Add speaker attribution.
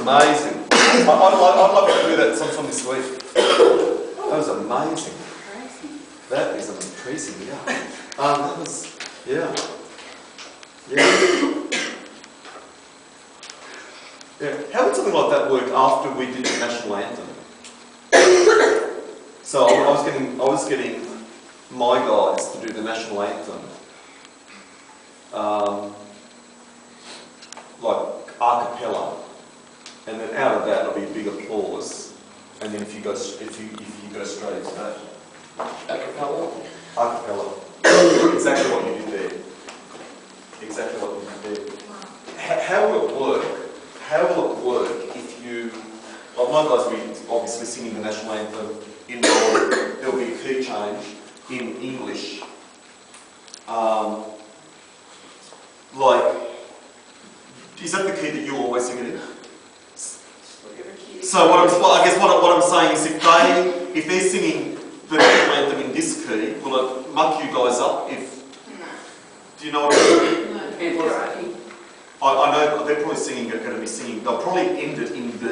Speaker 1: amazing. I'd love to do that sometime this week. That was amazing. That is impressive, yeah. That was, yeah. Yeah. How would something like that work after we did the national anthem? So I was getting my guys to do the national anthem, like a cappella, and then out of that there'll be a big applause, and then if you go straight into that.
Speaker 2: A cappella?
Speaker 1: A cappella. Exactly what you did there. Exactly what you did there. How will it work? How will it work if you, well, my guys will be obviously singing the national anthem in Northern, there'll be a key change in English. Like, is that the key that you always sing it in? So I guess what I'm saying is if they're singing the national anthem in this key, will it muck you guys up if, do you know what I mean? I know they're probably going to be singing, they'll probably end it in B.